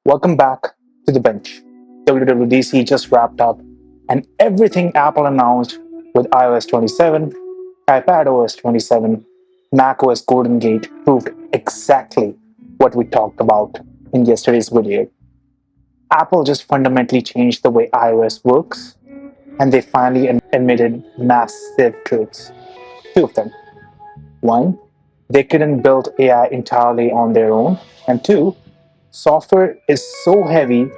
Welcome back to the bench. WWDC just wrapped up, and everything Apple announced with iOS 27, iPadOS 27, macOS Golden Gate proved exactly what we talked about in yesterday's video. Apple just fundamentally changed the way iOS works, and they finally admitted massive truths. Two of them. One, they couldn't build AI entirely on their own, and two, software is so heavy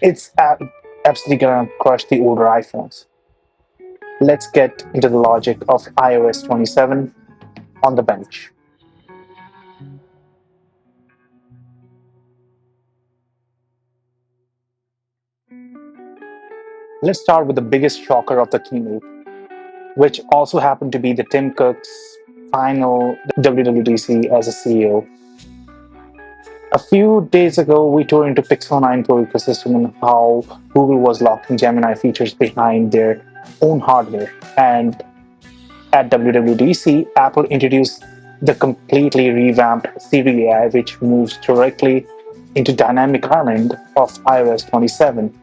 it's absolutely gonna crush the older iPhones. Let's get into the logic of iOS 27 on the bench. Let's start with the biggest shocker of the keynote, which also happened to be the Tim Cook's final WWDC as a CEO. A few days ago, we tore into Pixel 9 Pro ecosystem and how Google was locking Gemini features behind their own hardware. And at WWDC, Apple introduced the completely revamped Siri AI, which moves directly into dynamic island of iOS 27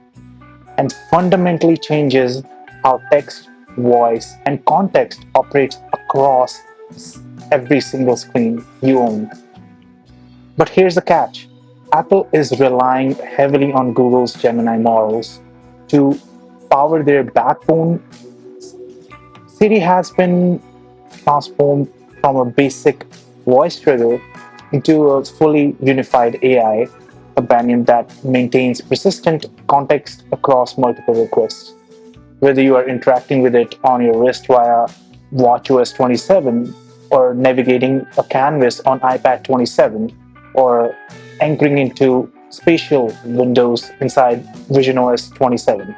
and fundamentally changes how text, voice, and context operates across every single screen you own. But here's the catch. Apple is relying heavily on Google's Gemini models to power their backbone. Siri has been transformed from a basic voice trigger into a fully unified AI companion that maintains persistent context across multiple requests. Whether you are interacting with it on your wrist via watchOS 27 or navigating a canvas on iPad 27 or anchoring into spatial windows inside visionOS 27.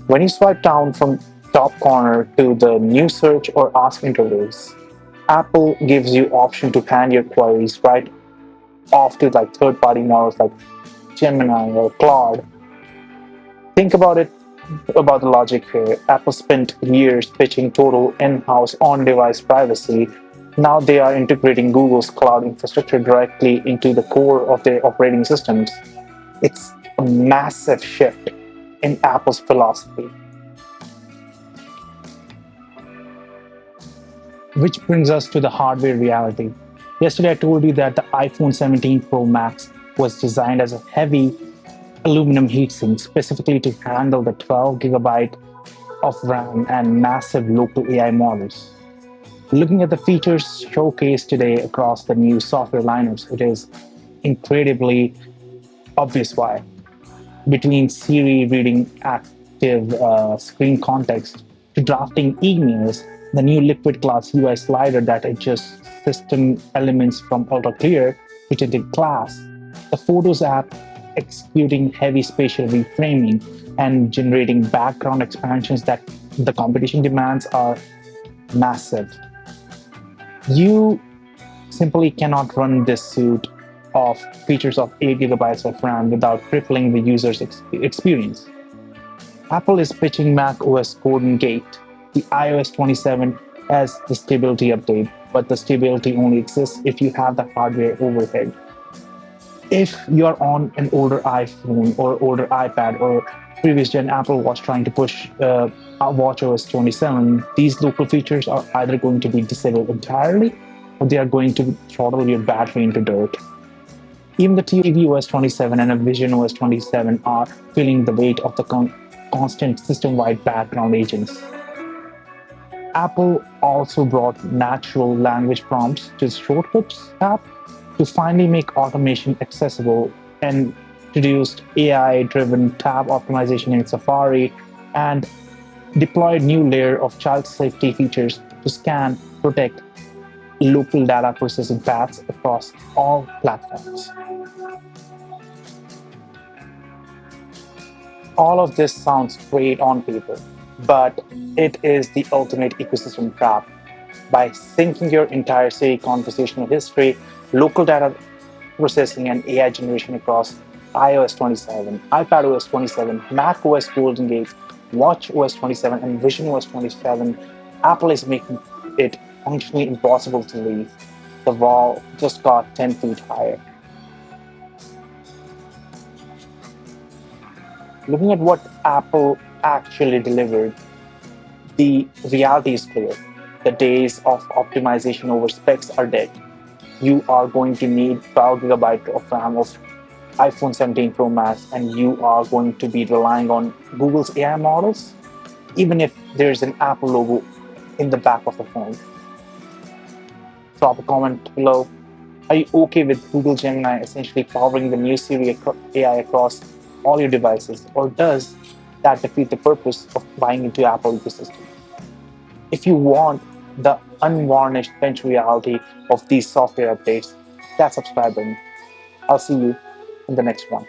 When you swipe down from top corner to the new search or ask interface, Apple gives you option to hand your queries right off to like third-party models like Gemini or Claude. Think about the logic here. Apple spent years pitching total in-house on-device privacy. Now they are integrating Google's cloud infrastructure directly into the core of their operating systems. It's a massive shift in Apple's philosophy. Which brings us to the hardware reality. Yesterday, I told you that the iPhone 17 Pro Max was designed as a heavy aluminum heatsink specifically to handle the 12 gigabyte of RAM and massive local AI models. Looking at the features showcased today across the new software lineups, it is incredibly obvious why. Between Siri reading active screen context to drafting emails, the new Liquid Class UI slider that adjusts system elements from Ultra Clear to Tinted Class, the Photos app executing heavy spatial reframing and generating background expansions that the competition demands are massive. You simply cannot run this suite of features of 8 gigabytes of RAM without crippling the user's experience. Apple is pitching macOS Golden Gate, the iOS 27, as the stability update, but the stability only exists if you have the hardware overhead. If you're on an older iPhone or older iPad or previous gen Apple Watch trying to push watchOS 27, these local features are either going to be disabled entirely or they are going to throttle your battery into dirt. Even the tvOS 27 and a visionOS 27 are feeling the weight of the constant system-wide background agents. Apple also brought natural language prompts to the Shortcuts app to finally make automation accessible and introduced AI-driven tab optimization in Safari and deployed new layer of child safety features to scan, protect local data processing paths across all platforms. All of this sounds great on paper, but it is the ultimate ecosystem trap. By syncing your entire Siri conversational history, local data processing, and AI generation across iOS 27, iPadOS 27, macOS Golden Gate, watchOS 27, and visionOS 27, Apple is making it functionally impossible to leave. The wall just got 10 feet higher. Looking at what Apple actually delivered, the reality is clear. The days of optimization over specs are dead. You are going to need 12 gigabyte of RAM of iPhone 17 Pro Max, and you are going to be relying on Google's AI models, even if there's an Apple logo in the back of the phone. Drop a comment below. Are you okay with Google Gemini essentially powering the new Siri AI across all your devices, or does that defeat the purpose of buying into Apple ecosystem? If you want the unvarnished bench reality of these software updates, that subscribe button. I'll see you in the next one.